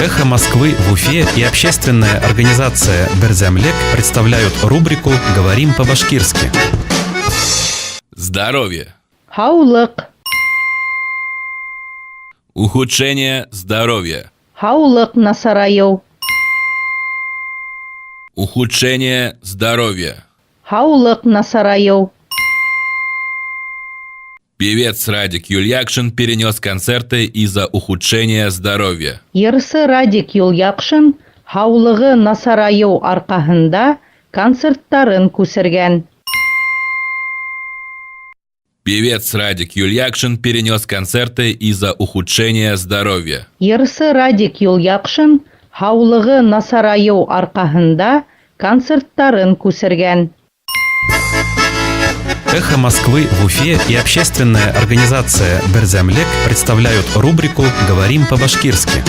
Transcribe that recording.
«Эхо Москвы» в Уфе и общественная организация «Берзямлек» представляют рубрику «Говорим по-башкирски». Здоровье. Хаулык. Ухудшение здоровья. Хаулык насарайу. Ухудшение здоровья. Хаулык насарайу. Певец Радик Юльякшин перенес концерты из-за ухудшения здоровья. Ерсы Радик Юльякшин хаулыгы насарайу аркаһында концерттарын күсергән. Певец Радик Юльякшин перенес концерты из-за ухудшения здоровья. Ерсы Радик Юльякшин хаулыгы насарайу аркаһында концерттарын күсергән. «Эхо Москвы» в Уфе и общественная организация «Берзямлек» представляют рубрику «Говорим по-башкирски».